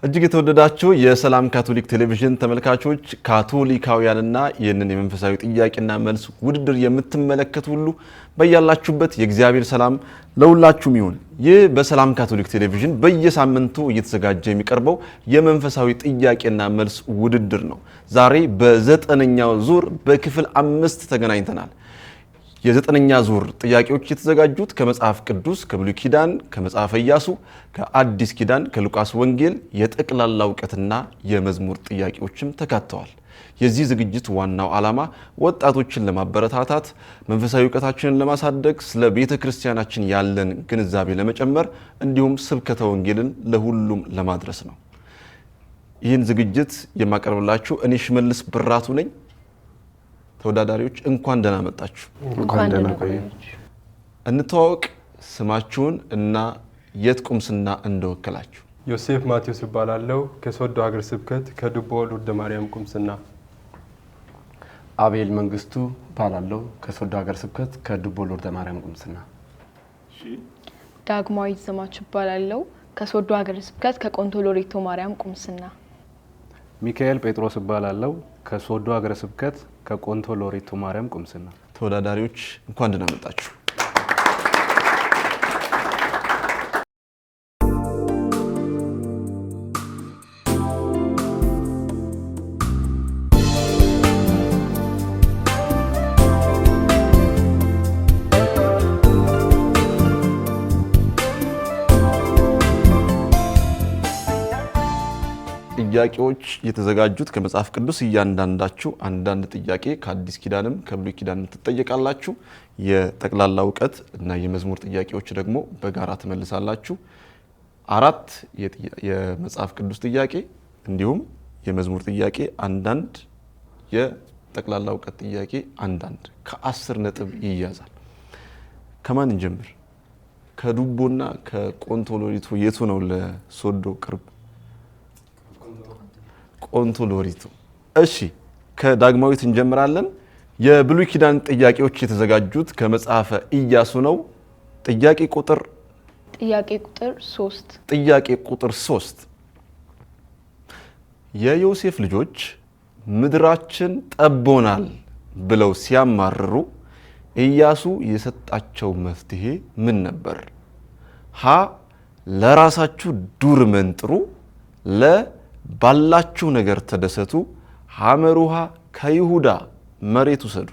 እጅግ የተወደዳችሁ የሰላም ካቶሊክ ቴሌቪዥን ተመልካቾች ካቶሊካውያንና ይህንን የመንፈሳዊ ጥያቄና መልስ ውድድር የምትመለከቱ ሁሉ በእያላችሁበት የእግዚአብሔር ሰላም ለሁላችሁም ይሁን። ይህ በሰላም ካቶሊክ ቴሌቪዥን በየሳምንቱ እየተዘጋጀ የሚቀርበው የመንፈሳዊ ጥያቄና መልስ ውድድር ነው። ዛሬ በዘጠነኛው ዙር በክፍል 5 ተገናኝተናል። የዘጠነኛ ዙር ጥያቄዎች የተዘጋጁት ከመጽሐፍ ቅዱስ ከብሉይ ኪዳን ከመጽሐፈ ኢያሱ ከአዲስ ኪዳን ከሉቃስ ወንጌል የጠቅላላ ዕውቀትና የመዝሙር ጥያቄዎችም ተካተዋል። የዚህ ዝግጅት ዋናው ዓላማ ወጣቶችን ለማበረታታት መንፈሳዊ ዕውቀታችንን ለማሳደግ ስለ ቤተ ክርስቲያናችን ያለን ግንዛቤ ለመጨመር እንዲሁም ስብከተ ወንጌልን ለሁሉም ለማድረስ ነው። ይህን ዝግጅት የማቀርብላችሁ እኔ ሽመልስ ብራቱ ነኝ። ተወዳዳሪዎች እንኳን ደህና መጣችሁ። እንኳን ደህና ቆያችሁ። እንተዋወቅ፣ ስማችሁን እና የት ቁምስና እንደወከላችሁ። ዮሴፍ ማቴዎስ እባላለሁ ከሶዶ ሀገረ ስብከት ከዱቦ ሎርደ ማርያም ቁምስና። አቤል መንግስቱ እባላለሁ ከሶዶ ሀገረ ስብከት ከዱቦ ሎርደ ማርያም ቁምስና። ዳግማዊት ዘማች እባላለሁ ከሶዶ ሀገረ ስብከት ከቆንቶ ሎሬቶ ማርያም ቁምስና። ሚካኤል ጴጥሮስ እባላለሁ ከሶዶ ሀገረ ስብከት ከቆንቶ ሎሬቶ ማርያም ቁምስና። ተወዳዳሪዎች እንኳን ደህና መጣችሁ። ጥያቄዎች የተዘጋጁት ከመጽሐፍ ቅዱስ እያንዳንዳችሁ አንዳንድ ጥያቄ ከአዲስ ኪዳንም ከብሉይ ኪዳንም ትጠየቃላችሁ። የጠቅላላ ዕውቀት እና የመዝሙር ጥያቄዎች ደግሞ በጋራ ትመልሳላችሁ። 4 የመጽሐፍ ቅዱስ ጥያቄ እንዲሁም የመዝሙር ጥያቄ አንዳንድ፣ የጠቅላላ ዕውቀት ጥያቄ አንዳንድ ከ10 ነጥብ ይያዛል። ከማን እንጀምር? ከዱቦና ከቆንቶ ሎሬቶ የቱ ነው ለሶዶ ቅርብ? ቆንቶ ሎሬቶ። እሺ ከዳግማዊት እንጀምራለን። የብሉይ ኪዳን ጥያቄዎች የተዘጋጁት ከመጽሐፈ ኢያሱ ነው። ጥያቄ ቁጥር 3 ጥያቄ ቁጥር 3 የዮሴፍ ልጆች ምድራችን ጠቦናል ብለው ሲያማርሩ ኢያሱ የሰጣቸው መፍትሄ ምን ነበር? ሀ ለራሳችሁ ዱር መንጥሩ፣ ለ ባላችሁ ነገር ተደሰቱ፣ ሐመሩሃ ከይሁዳ መሬት ውሰዱ።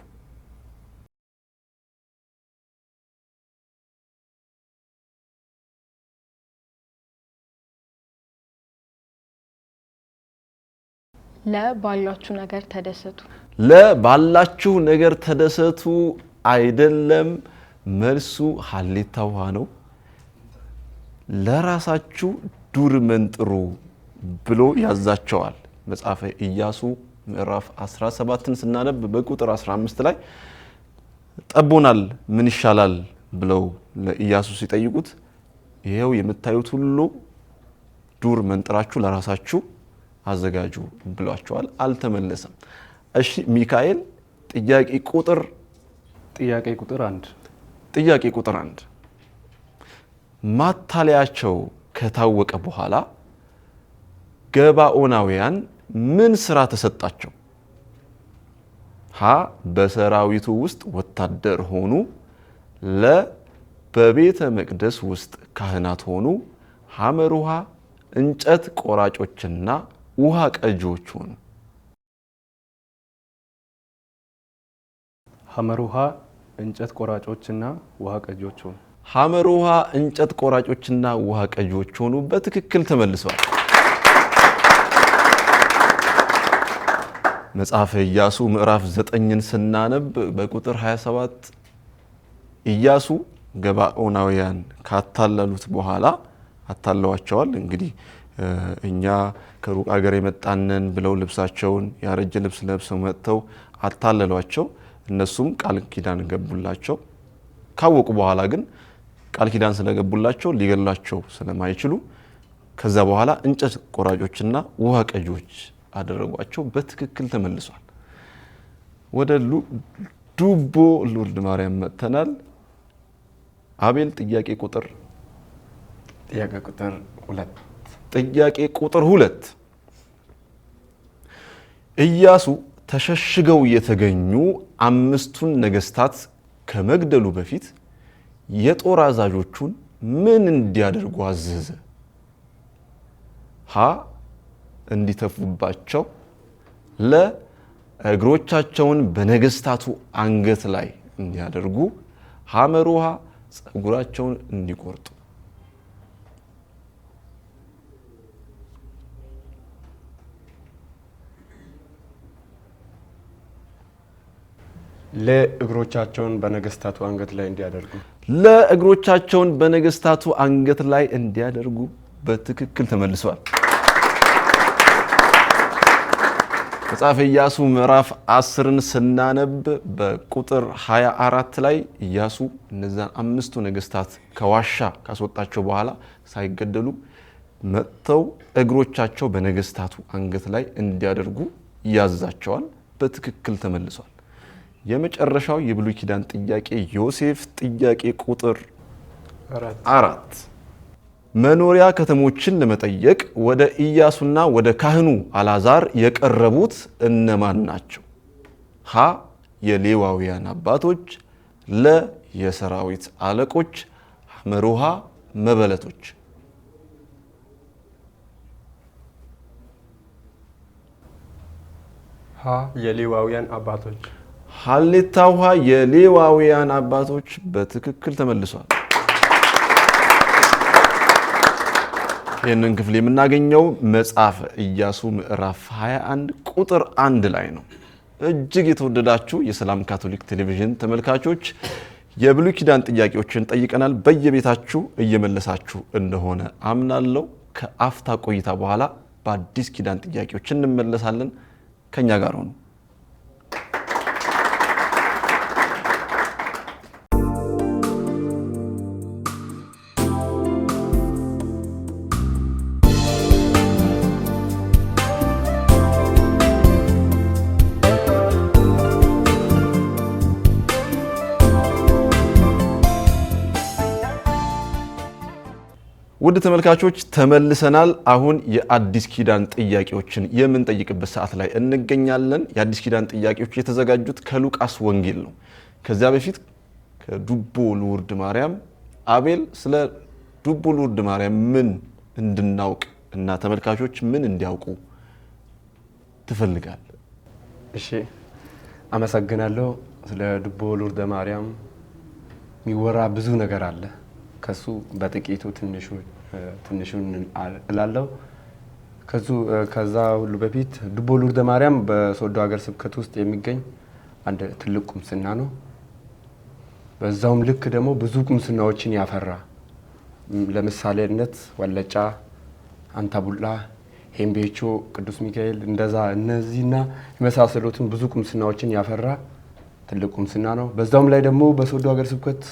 ለባላችሁ ነገር ተደሰቱ። ለባላችሁ ነገር ተደሰቱ አይደለም፣ መልሱ ሀሌታ ውሃ ነው። ለራሳችሁ ዱር መንጥሩ ብሎ ያዛቸዋል። መጽሐፈ ኢያሱ ምዕራፍ 17ን ስናነብ በቁጥር 15 ላይ ጠቦናል ምን ይሻላል ብለው ለኢያሱ ሲጠይቁት ይሄው የምታዩት ሁሉ ዱር መንጥራችሁ ለራሳችሁ አዘጋጁ ብሏቸዋል። አልተመለሰም። እሺ ሚካኤል ጥያቄ ቁጥር 1 ጥያቄ ቁጥር 1 ማታለያቸው ከታወቀ በኋላ ገባኦናውያን ምን ስራ ተሰጣቸው? ሀ በሰራዊቱ ውስጥ ወታደር ሆኑ፣ ለ በቤተ መቅደስ ውስጥ ካህናት ሆኑ፣ ሐመሩሃ እንጨት ቆራጮችና ውሃ ቀጂዎች ሆኑ። ሐመሩሃ እንጨት ቆራጮችና ውሃ ቀጂዎች ሆኑ። ሐመሩሃ እንጨት ቆራጮችና ውሃ ቀጂዎች ሆኑ በትክክል ተመልሰዋል። መጽሐፈ ኢያሱ ምዕራፍ 9ን ስናነብ በቁጥር 27 ኢያሱ ገባኦናውያን ካታለሉት በኋላ አታለዋቸዋል። እንግዲህ እኛ ከሩቅ ሀገር የመጣነን ብለው ልብሳቸውን ያረጀ ልብስ ለብሰው መጥተው አታለሏቸው። እነሱም ቃል ኪዳን ገቡላቸው። ካወቁ በኋላ ግን ቃል ኪዳን ስለገቡላቸው ሊገላቸው ስለማይችሉ ከዛ በኋላ እንጨት ቆራጮችና ውሃ ቀጂዎች አደረጓቸው። በትክክል ተመልሷል። ወደ ዱቦ ሎርድ ማርያም መጥተናል። አቤል ጥያቄ ቁጥር 2 ጥያቄ ቁጥር 2 ኢያሱ ተሸሽገው የተገኙ 5ቱን ነገስታት ከመግደሉ በፊት የጦር አዛዦቹን ምን እንዲያደርጉ አዘዘ? ሀ እንዲተፉባቸው፣ ለ እግሮቻቸውን በነገስታቱ አንገት ላይ እንዲያደርጉ፣ ሐመሩሃ ጸጉራቸውን እንዲቆርጡ። ለእግሮቻቸውን በነገስታቱ አንገት ላይ እንዲያደርጉ። ለእግሮቻቸውን በነገስታቱ አንገት ላይ እንዲያደርጉ በትክክል ተመልሷል። መጽሐፈ ኢያሱ ምዕራፍ 10ን ስናነብ በቁጥር 24 ላይ ኢያሱ እነዛን 5ቱ ነገስታት ከዋሻ ካስወጣቸው በኋላ ሳይገደሉ መጥተው እግሮቻቸው በነገስታቱ አንገት ላይ እንዲያደርጉ ያዛቸዋል። በትክክል ተመልሷል። የመጨረሻው የብሉይ ኪዳን ጥያቄ ዮሴፍ ጥያቄ ቁጥር 4 መኖሪያ ከተሞችን ለመጠየቅ ወደ ኢያሱና ወደ ካህኑ አልዓዛር የቀረቡት እነማን ናቸው? ሀ የሌዋውያን አባቶች፣ ለ የሰራዊት አለቆች፣ ሐመሩሃ መበለቶች። ሀ የሌዋውያን አባቶች። ሀሌታ ውሃ የሌዋውያን አባቶች በትክክል ተመልሷል። ይህንን ክፍል የምናገኘው መጽሐፈ ኢያሱ ምዕራፍ 21 ቁጥር 1 ላይ ነው። እጅግ የተወደዳችሁ የሰላም ካቶሊክ ቴሌቪዥን ተመልካቾች የብሉይ ኪዳን ጥያቄዎችን ጠይቀናል። በየቤታችሁ እየመለሳችሁ እንደሆነ አምናለሁ። ከአፍታ ቆይታ በኋላ በአዲስ ኪዳን ጥያቄዎች እንመለሳለን። ከኛ ጋር ሆኑ። ውድ ተመልካቾች ተመልሰናል። አሁን የአዲስ ኪዳን ጥያቄዎችን የምንጠይቅበት ሰዓት ላይ እንገኛለን። የአዲስ ኪዳን ጥያቄዎች የተዘጋጁት ከሉቃስ ወንጌል ነው። ከዚያ በፊት ከዱቦ ልውርድ ማርያም አቤል ስለ ዱቦ ልውርድ ማርያም ምን እንድናውቅ እና ተመልካቾች ምን እንዲያውቁ ትፈልጋል? እሺ፣ አመሰግናለሁ። ስለ ዱቦ ልውርድ ማርያም የሚወራ ብዙ ነገር አለ። ከሱ በጥቂቱ ትንሹን እላለሁ። ከዛ ሁሉ በፊት ዱቦ ልውርድ ማርያም በሶዶ ሀገረ ስብከት ውስጥ የሚገኝ አንድ ትልቅ ቁምስና ነው። በዛውም ልክ ደግሞ ብዙ ቁምስናዎችን ያፈራ፣ ለምሳሌነት ወለጫ፣ አንታቡላ፣ ሄምቤቾ፣ ቅዱስ ሚካኤል እንደዛ እነዚህና የመሳሰሉትን ብዙ ቁምስናዎችን ያፈራ ትልቅ ቁምስና ነው። በዛውም ላይ ደግሞ በሶዶ ሀገረ ስብከት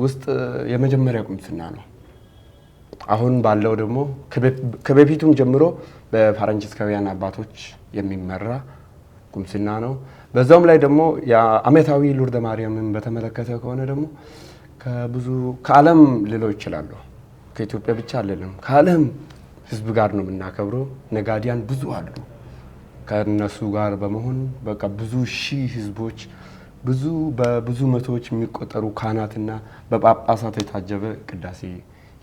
ውስጥ የመጀመሪያ ቁምስና ነው። አሁን ባለው ደግሞ ከበፊቱም ጀምሮ በፍራንቺስካውያን አባቶች የሚመራ ቁምስና ነው። በዛውም ላይ ደግሞ የዓመታዊ ልውርድ ማርያምን በተመለከተ ከሆነ ደግሞ ከዓለም ልለው ይችላሉ። ከኢትዮጵያ ብቻ አይደለም፣ ከዓለም ሕዝብ ጋር ነው የምናከብረው። ነጋዲያን ብዙ አሉ። ከነሱ ጋር በመሆን በቃ ብዙ ሺህ ሕዝቦች በብዙ መቶዎች የሚቆጠሩ ካህናትና በጳጳሳት የታጀበ ቅዳሴ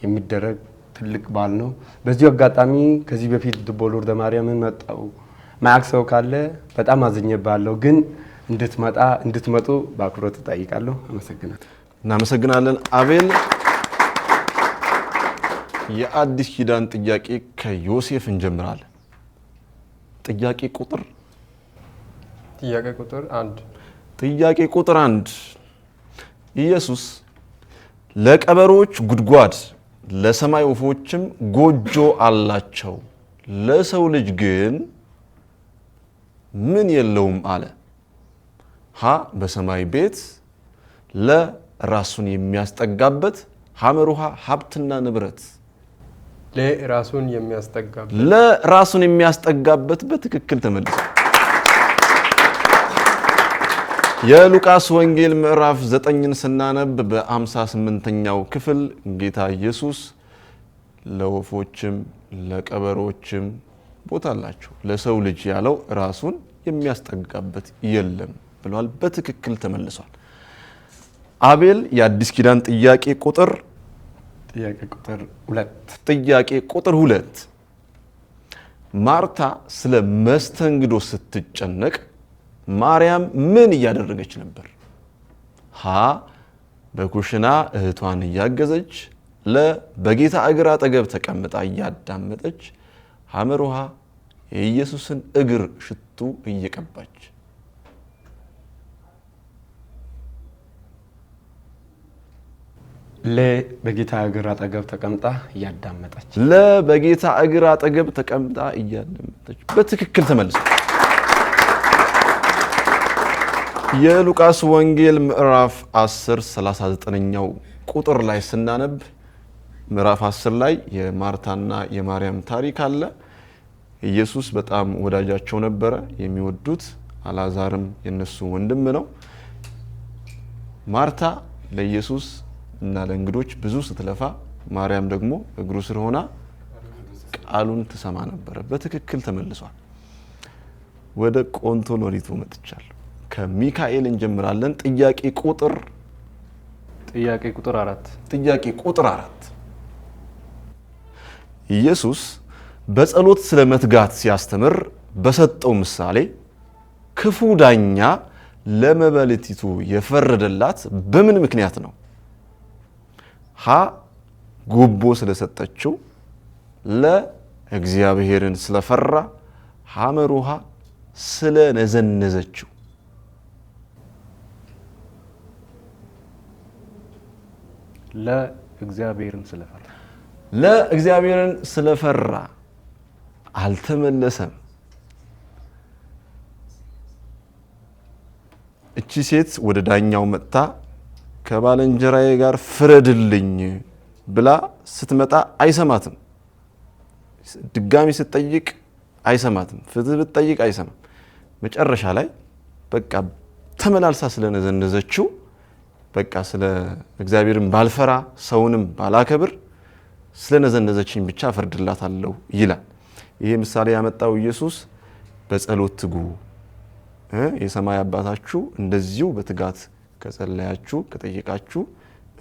የሚደረግ ትልቅ በዓል ነው። በዚሁ አጋጣሚ ከዚህ በፊት ዱቦ ልውርድ ማርያምን መጣው ማያውቅ ሰው ካለ በጣም አዝኜባለሁ፣ ግን እንድትመጡ በአክብሮት እጠይቃለሁ። አመሰግናለሁ። እናመሰግናለን አቤል። የአዲስ ኪዳን ጥያቄ ከዮሴፍ እንጀምራለን። ጥያቄ ቁጥር 1 ጥያቄ ቁጥር 1 ኢየሱስ ለቀበሮች ጉድጓድ ለሰማይ ወፎችም ጎጆ አላቸው፣ ለሰው ልጅ ግን ምን የለውም አለ? ሀ በሰማይ ቤት፣ ለ ራሱን የሚያስጠጋበት፣ ሐመሩሃ ሀብትና ንብረት። ለራሱን የሚያስጠጋበት በትክክል ተመልሷል። የሉቃስ ወንጌል ምዕራፍ 9ን ስናነብ በ58ኛው ክፍል ጌታ ኢየሱስ ለወፎችም ለቀበሮችም ቦታ አላቸው። ለሰው ልጅ ያለው ራሱን የሚያስጠጋበት የለም ብሏል። በትክክል ተመልሷል። አቤል የአዲስ ኪዳን ጥያቄ ቁጥር 2 ማርታ ስለ መስተንግዶ ስትጨነቅ ማርያም ምን እያደረገች ነበር? ሀ በኩሽና እህቷን እያገዘች፣ ለ በጌታ እግር አጠገብ ተቀምጣ እያዳመጠች፣ ሐመሩሃ የኢየሱስን እግር ሽቱ እየቀባች። በጌታ እግር አጠገብ ተቀምጣ እያዳመጠች። በጌታ እግር አጠገብ ተቀምጣ እያዳመጠች በትክክል ተመልሷል። የሉቃስ ወንጌል ምዕራፍ 10 39ኛው ቁጥር ላይ ስናነብ ምዕራፍ 10 ላይ የማርታና የማርያም ታሪክ አለ። ኢየሱስ በጣም ወዳጃቸው ነበረ፣ የሚወዱት። አልዓዛርም የነሱ ወንድም ነው። ማርታ ለኢየሱስ እና ለእንግዶች ብዙ ስትለፋ፣ ማርያም ደግሞ እግሩ ስር ሆና ቃሉን ትሰማ ነበረ። በትክክል ተመልሷል። ወደ ቆንቶሎሪቱ መጥቻለሁ። ከሚካኤል እንጀምራለን። ጥያቄ ቁጥር 4 ኢየሱስ በጸሎት ስለ መትጋት ሲያስተምር በሰጠው ምሳሌ ክፉ ዳኛ ለመበለቲቱ የፈረደላት በምን ምክንያት ነው? ሀ ጉቦ ስለሰጠችው፣ ለ እግዚአብሔርን ስለፈራ፣ ሐመሩሃ ስለነዘነዘችው። ለእግዚአብሔርን ስለፈራ አልተመለሰም። እቺ ሴት ወደ ዳኛው መጥታ ከባልንጀራዬ ጋር ፍረድልኝ ብላ ስትመጣ አይሰማትም። ድጋሚ ስትጠይቅ አይሰማትም። ፍትህ ብትጠይቅ አይሰማም። መጨረሻ ላይ በቃ ተመላልሳ ስለነዘነዘችው በቃ ስለ እግዚአብሔርን ባልፈራ ሰውንም ባላከብር ስለነዘነዘችኝ ብቻ ፈርድላታለሁ ይላል። ይሄ ምሳሌ ያመጣው ኢየሱስ በጸሎት ትጉ፣ የሰማይ አባታችሁ እንደዚሁ በትጋት ከጸለያችሁ ከጠየቃችሁ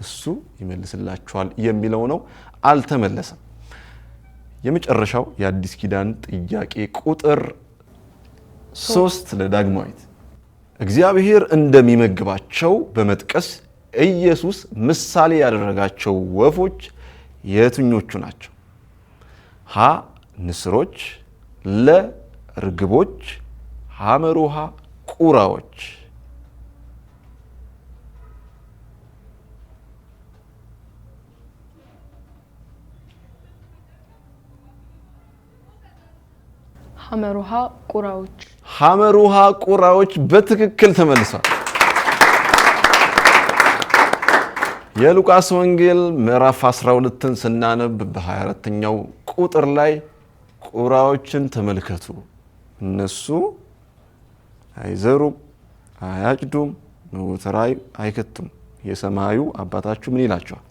እሱ ይመልስላችኋል የሚለው ነው። አልተመለሰም። የመጨረሻው የአዲስ ኪዳን ጥያቄ ቁጥር 3 ለዳግማዊት እግዚአብሔር እንደሚመግባቸው በመጥቀስ ኢየሱስ ምሳሌ ያደረጋቸው ወፎች የትኞቹ ናቸው? ሀ ንስሮች፣ ለ ርግቦች፣ ሐመሩሃ ቁራዎች። ሐመሩሃ ቁራዎች። ሐመሩሃ ቁራዎች በትክክል ተመልሷል። የሉቃስ ወንጌል ምዕራፍ 12ን ስናነብ በ24ኛው ቁጥር ላይ ቁራዎችን ተመልከቱ፣ እነሱ አይዘሩም፣ አያጭዱም፣ በጎተራ አይከቱም፣ የሰማዩ አባታችሁ ምን ይላቸዋል?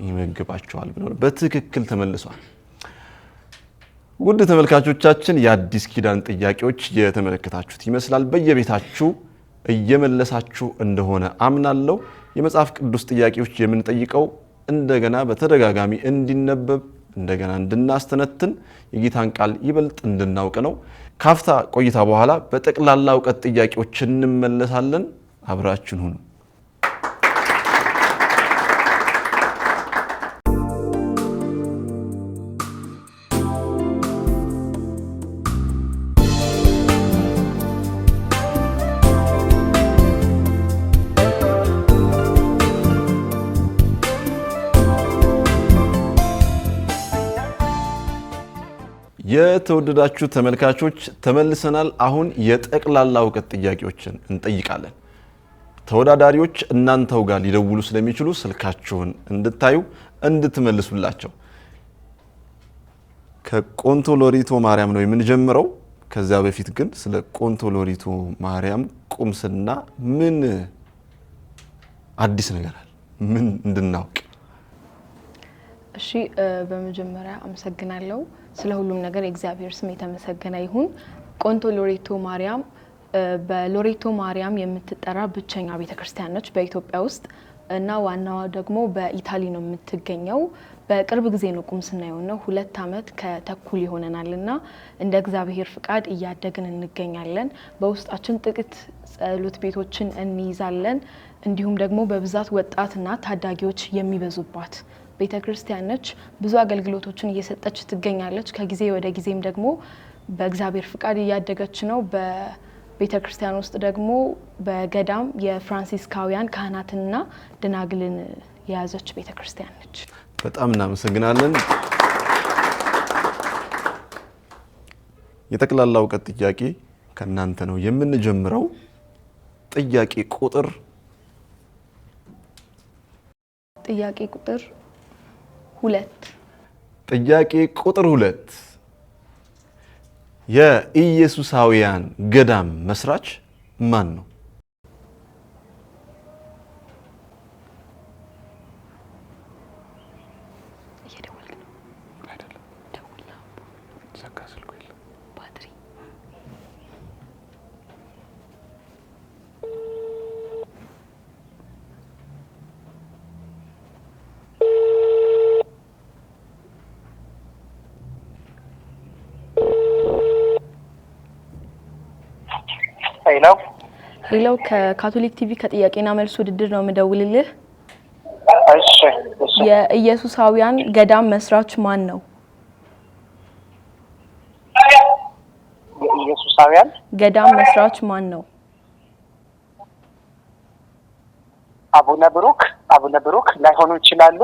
ይመግባቸዋል ብሎ በትክክል ተመልሷል። ውድ ተመልካቾቻችን የአዲስ ኪዳን ጥያቄዎች የተመለከታችሁት ይመስላል። በየቤታችሁ እየመለሳችሁ እንደሆነ አምናለሁ። የመጽሐፍ ቅዱስ ጥያቄዎች የምንጠይቀው እንደገና በተደጋጋሚ እንዲነበብ እንደገና እንድናስተነትን የጌታን ቃል ይበልጥ እንድናውቅ ነው። ካፍታ ቆይታ በኋላ በጠቅላላ እውቀት ጥያቄዎች እንመለሳለን። አብራችን ሁኑ። የተወደዳችሁ ተመልካቾች ተመልሰናል። አሁን የጠቅላላ እውቀት ጥያቄዎችን እንጠይቃለን። ተወዳዳሪዎች እናንተው ጋር ሊደውሉ ስለሚችሉ ስልካችሁን እንድታዩ እንድትመልሱላቸው። ከቆንቶሎሪቶ ማርያም ነው የምንጀምረው። ከዛ በፊት ግን ስለ ቆንቶሎሪቶ ማርያም ቁምስና ምን አዲስ ነገር አለ? ምን እንድናውቅ? እሺ በመጀመሪያ አመሰግናለሁ ስለ ሁሉም ነገር የእግዚአብሔር ስም የተመሰገነ ይሁን። ቆንቶ ሎሬቶ ማርያም በሎሬቶ ማርያም የምትጠራ ብቸኛ ቤተክርስቲያን ነች በኢትዮጵያ ውስጥ እና ዋናዋ ደግሞ በኢታሊ ነው የምትገኘው። በቅርብ ጊዜ ነው ቁምስና የሆነው 2 አመት ከተኩል ይሆነናልና እንደ እግዚአብሔር ፍቃድ እያደግን እንገኛለን። በውስጣችን ጥቂት ጸሎት ቤቶችን እንይዛለን። እንዲሁም ደግሞ በብዛት ወጣትና ታዳጊዎች የሚበዙባት ቤተክርስቲያን ነች። ብዙ አገልግሎቶችን እየሰጠች ትገኛለች። ከጊዜ ወደ ጊዜም ደግሞ በእግዚአብሔር ፍቃድ እያደገች ነው። በቤተክርስቲያን ውስጥ ደግሞ በገዳም የፍራንሲስካውያን ካህናትና ደናግልን የያዘች ቤተክርስቲያን ነች። በጣም እናመሰግናለን። የጠቅላላ እውቀት ጥያቄ ከእናንተ ነው የምንጀምረው። ጥያቄ ቁጥር 2 ጥያቄ ቁጥር 2 የኢየሱሳውያን ገዳም መስራች ማን ነው? ሄሎ ከካቶሊክ ቲቪ ከጥያቄና መልስ ውድድር ነው የምደውልልህ። እሺ የኢየሱሳውያን ገዳም መስራች ማን ነው? የኢየሱሳውያን ገዳም መስራች ማን ነው? አቡነ ብሩክ ላይሆኑ ይችላሉ።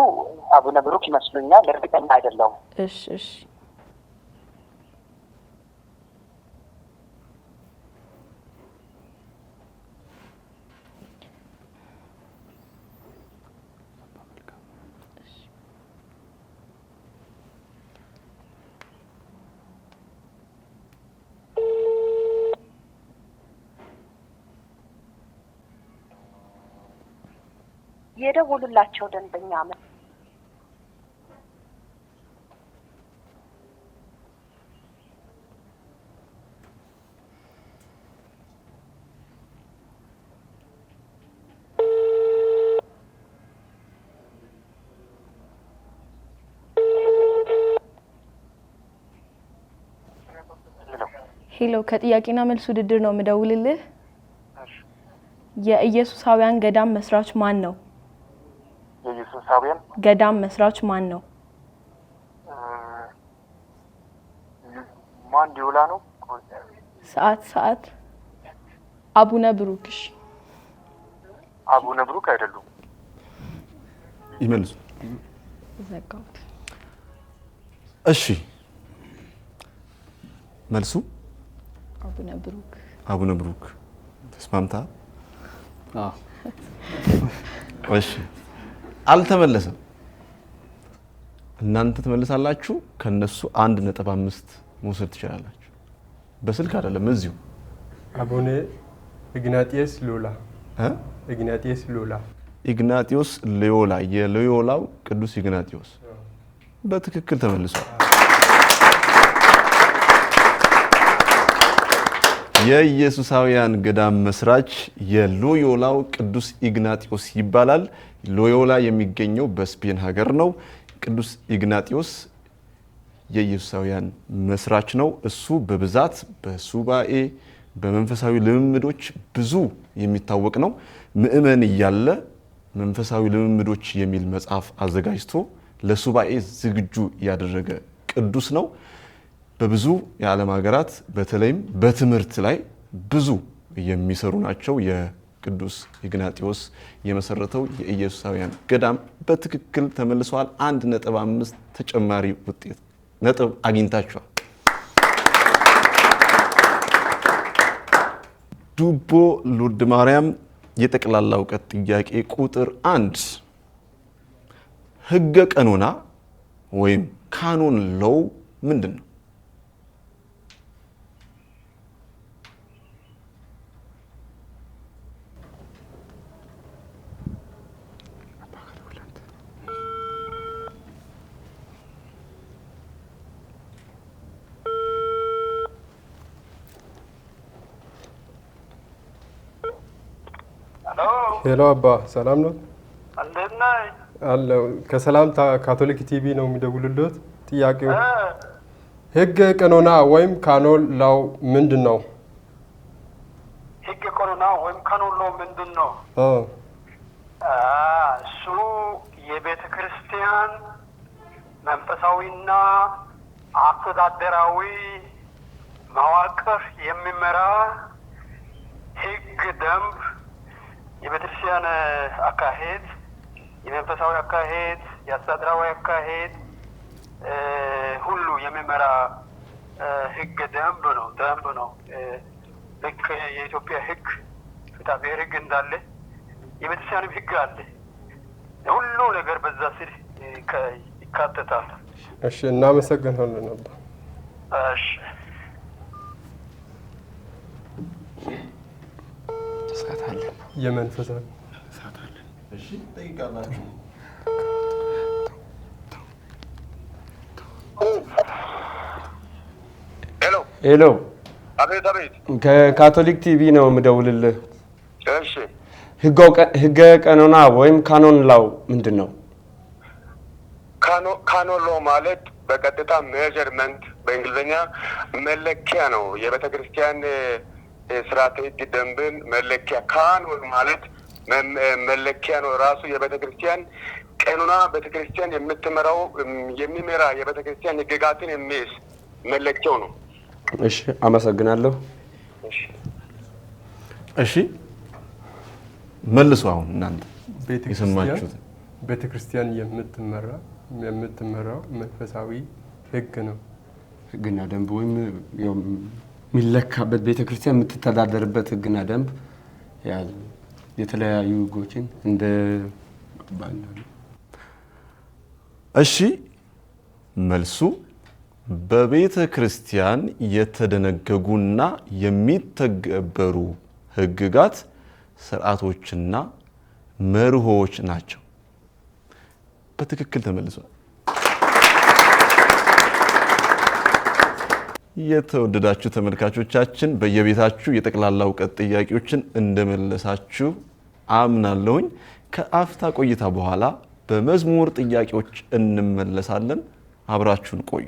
አቡነ ብሩክ ይመስሉኛል፣ እርግጠኛ አይደለሁም። እሺ የደወሉላቸው ደንበኛ ሄሎ ከጥያቄና መልስ ውድድር ነው የምደውልልህ። የኢየሱሳውያን ገዳም መስራች ማን ነው? የኢየሱሳውያን ገዳም መስራች ማን ነው? ማን ዲዮላ ነው? ሰዓት አቡነ ብሩክሽ። አቡነ ብሩክ አይደሉም። ይመልሱ። ዘጋውት። እሺ መልሱ አቡነ ብሩክ ተስማምታ? እሺ አልተመለሰም። እናንተ ትመልሳላችሁ። ከነሱ 1.5 መውሰድ ትችላላችሁ። በስልክ አይደለም እዚሁ። አቡነ ኢግናጢዮስ ሎዮላ የሎዮላው ቅዱስ ኢግናጢዮስ በትክክል ተመልሷል። የኢየሱሳውያን ገዳም መስራች የሎዮላው ቅዱስ ኢግናጢዮስ ይባላል። ሎዮላ የሚገኘው በስፔን ሀገር ነው። ቅዱስ ኢግናጢዮስ የኢየሱሳውያን መስራች ነው። እሱ በብዛት በሱባኤ በመንፈሳዊ ልምምዶች ብዙ የሚታወቅ ነው። ምእመን እያለ መንፈሳዊ ልምምዶች የሚል መጽሐፍ አዘጋጅቶ ለሱባኤ ዝግጁ ያደረገ ቅዱስ ነው። በብዙ የዓለም ሀገራት በተለይም በትምህርት ላይ ብዙ የሚሰሩ ናቸው። የቅዱስ ኢግናጢዮስ የመሰረተው የኢየሱሳውያን ገዳም በትክክል ተመልሷል። 1.5 ተጨማሪ ውጤት ነጥብ አግኝታችኋል። ዱቦ ሎርድ ማርያም የጠቅላላ እውቀት ጥያቄ ቁጥር 1 ህገ ቀኖና ወይም ካኖን ሎው ምንድን ነው? ሄሎ አባ ሰላም ነው? እንዴት ነህ? አለው ከሰላም ካቶሊክ ቲቪ ነው የሚደውልልዎት። ጥያቄው ህግ ቀኖና ወይም ካኖን ላው ምንድን ነው? ህግ ቀኖና ወይም ካኖን ላው ምንድን ነው? እሱ የቤተ ክርስቲያን መንፈሳዊና አስተዳደራዊ መዋቅር የሚመራ ህግ፣ ደንብ፣ የቤተክርስቲያን አካሄድ፣ የመንፈሳዊ አካሄድ፣ የአስተዳደራዊ አካሄድ ሁሉ የሚመራ ህግ ደንብ ነው። ልክ የኢትዮጵያ ህግ ፍትሐ ብሔር ህግ እንዳለ የቤተክርስቲያንም ህግ አለ። ሁሉ ነገር በዛ ስር ይካተታል። እሺ፣ እናመሰግናለን አባ። እሺ ተሳታለን የመንፈሳዊ ተሳታለን። እሺ ጠይቃላችሁ። ሄሎ አቤት አቤት። ከካቶሊክ ቲቪ ነው የምደውልልህ። እሺ ህገ ቀኖና ወይም ካኖን ላው ምንድን ነው? ካኖን ላው ማለት በቀጥታ ሜዠርመንት በእንግሊዝኛ መለኪያ ነው። የቤተ ክርስቲያን ስርዓተ ህግ ደንብን መለኪያ። ካኖን ማለት መለኪያ ነው። ራሱ የቤተ ክርስቲያን ቀኖና ቤተ ክርስቲያን የምትመራው የሚመራ የቤተ ክርስቲያን ህግጋትን የሚይዝ መለኪያው ነው። እሺ አመሰግናለሁ። እሺ መልሱ። አሁን እናንተ የሰማችሁት ቤተክርስቲያን የምትመራው መንፈሳዊ ህግ ነው። ህግና ደንብ ወይም የሚለካበት ቤተክርስቲያን የምትተዳደርበት ህግና ደንብ የተለያዩ ህጎችን እንደ እሺ መልሱ በቤተ ክርስቲያን የተደነገጉና የሚተገበሩ ህግጋት፣ ስርዓቶችና መርሆዎች ናቸው። በትክክል ተመልሷል። የተወደዳችሁ ተመልካቾቻችን በየቤታችሁ የጠቅላላ እውቀት ጥያቄዎችን እንደመለሳችሁ አምናለሁኝ። ከአፍታ ቆይታ በኋላ በመዝሙር ጥያቄዎች እንመለሳለን። አብራችሁን ቆዩ።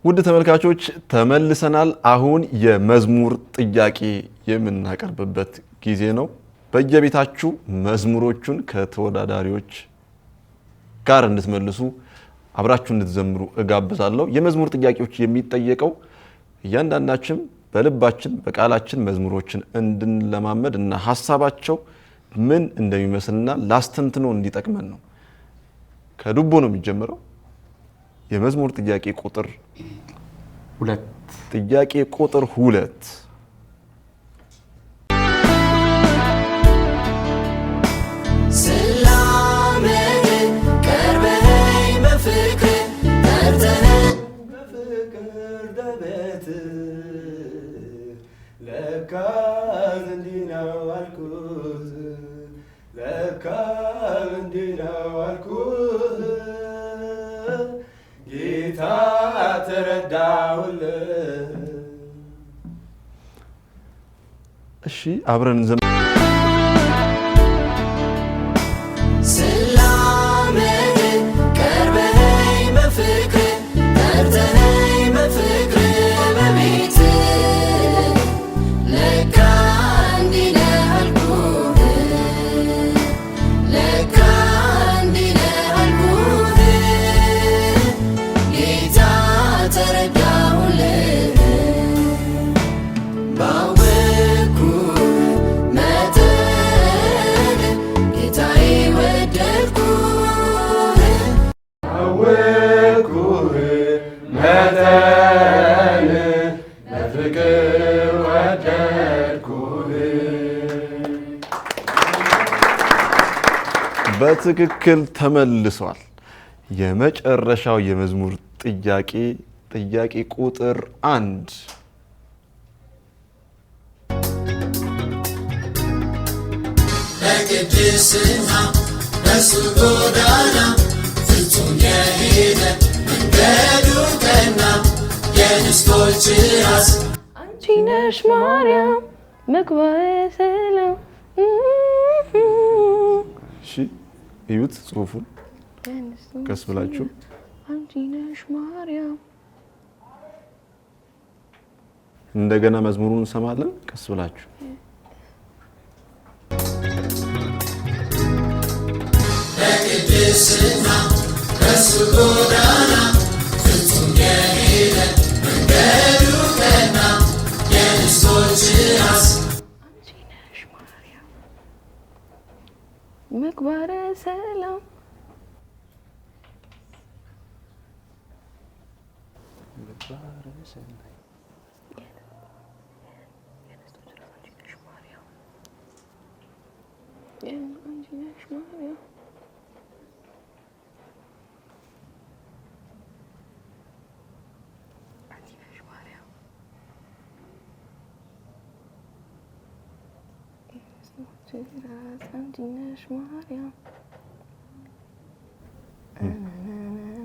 ውድ ተመልካቾች ተመልሰናል። አሁን የመዝሙር ጥያቄ የምናቀርብበት ጊዜ ነው። በየቤታችሁ መዝሙሮቹን ከተወዳዳሪዎች ጋር እንድትመልሱ አብራችሁ እንድትዘምሩ እጋብዛለሁ። የመዝሙር ጥያቄዎች የሚጠየቀው እያንዳንዳችን በልባችን በቃላችን መዝሙሮችን እንድንለማመድ እና ሀሳባቸው ምን እንደሚመስልና ላስተንትኖ እንዲጠቅመን ነው። ከዱቦ ነው የሚጀምረው። የመዝሙር ጥያቄ ቁጥር 2 ጥያቄ ቁጥር 2 ጌታ ተረዳሁልህ። እሺ አብረን ዘም በትክክል ተመልሷል። የመጨረሻው የመዝሙር ጥያቄ ጥያቄ ቁጥር 1 በቅድስና በሱ ጎዳና ፍጹም የሄደ መንገዱ ቀና የንስቶች ራስ አንቺ ነሽ ማርያም ምግባረ ሰላም። እሺ እዩት ጽሁፉን ቀስ ብላችሁ። አንቺ ነሽ ማርያም እንደገና መዝሙሩን እንሰማለን ቀስ ብላችሁ። በቅድስና በሱ ጎዳና ፍጹም የሄደ መንገዱ ቀና የንስቶች ራስ አንቺ ነሽ ማርያም ምግባረ ሰላም።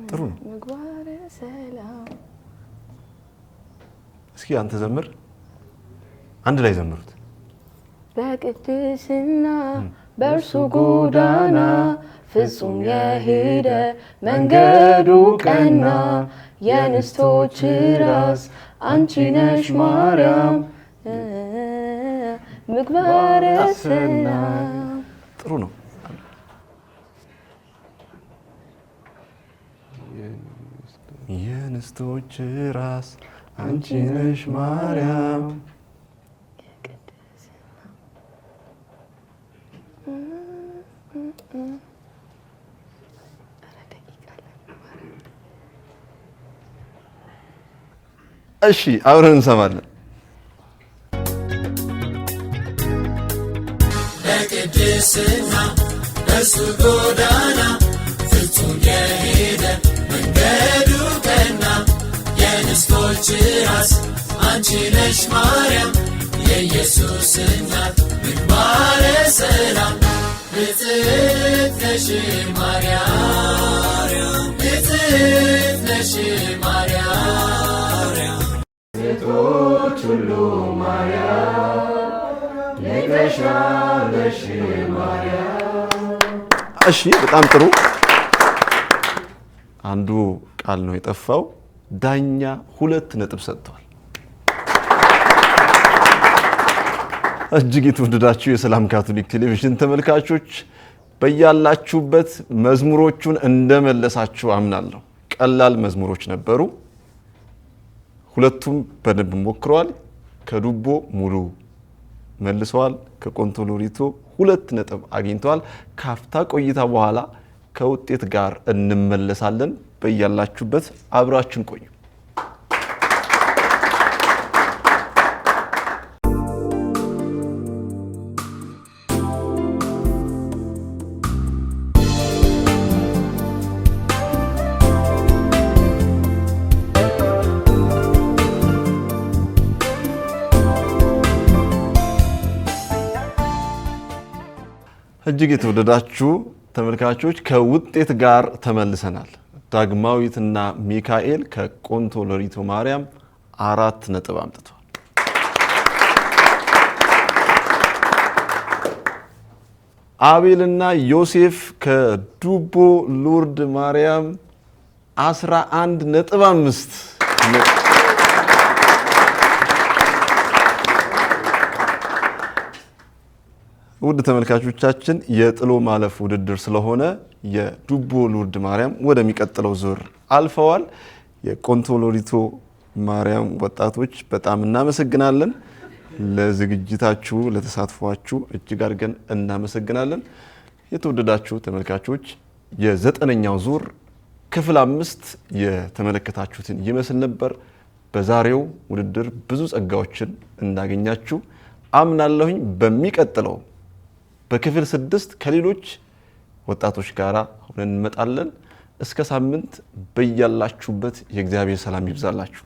ጥሩ ነው። ምግባረ ሰላም። እስኪ አንተ ዘምር፣ አንድ ላይ ዘምሩት። በቅድስና በእርሱ ጎዳና ፍጹም የሄደ መንገዱ ቀና የንስቶች ራስ አንቺ ነሽ ማርያም ምግባረ ሰላም። ጥሩ ነው። የንስቶች ራስ አንቺ ነሽ ማርያም እሺ አብረን እንሰማለን። በቅድስና በሱ ጎዳና ፍጹም የሄደ መንገዱ ቀና የንስቶች ራስ አንቺ ነሽ ማርያም የኢየሱስ እናት ምግባረ ሰላም ብፅዕት ነሽ ማርያም ብፅዕት ነሽ ማርያም ሴቶች ሁሉ ማርያም ልቀሻለሽ ማርያም። እሺ በጣም ጥሩ። አንዱ ቃል ነው የጠፋው። ዳኛ 2 ነጥብ ሰጥቷል። እጅግ የተወደዳችሁ የሰላም ካቶሊክ ቴሌቪዥን ተመልካቾች በያላችሁበት መዝሙሮቹን እንደመለሳችሁ አምናለሁ። ቀላል መዝሙሮች ነበሩ። ሁለቱም በደንብ ሞክረዋል። ከዱቦ ሙሉ መልሰዋል። ከቆንቶ ሎሪቶ 2 ነጥብ አግኝተዋል። ካፍታ ቆይታ በኋላ ከውጤት ጋር እንመለሳለን። በያላችሁበት አብራችን ቆዩ። እጅግ የተወደዳችሁ ተመልካቾች ከውጤት ጋር ተመልሰናል። ዳግማዊትና ሚካኤል ከቆንቶ ሎሪቶ ማርያም 4 ነጥብ አምጥተዋል። አቤልና ዮሴፍ ከዱቦ ሉርድ ማርያም 11.5 ውድ ተመልካቾቻችን የጥሎ ማለፍ ውድድር ስለሆነ የዱቦ ሉርድ ማርያም ወደሚቀጥለው ዙር አልፈዋል። የቆንቶ ሎሪቶ ማርያም ወጣቶች በጣም እናመሰግናለን። ለዝግጅታችሁ ለተሳትፏችሁ እጅግ አድርገን እናመሰግናለን። የተወደዳችሁ ተመልካቾች የ9ኛው ዙር ክፍል 5 የተመለከታችሁትን ይመስል ነበር። በዛሬው ውድድር ብዙ ጸጋዎችን እንዳገኛችሁ አምናለሁኝ። በሚቀጥለው በክፍል 6 ከሌሎች ወጣቶች ጋር ሆነን እንመጣለን። እስከ ሳምንት በያላችሁበት የእግዚአብሔር ሰላም ይብዛላችሁ።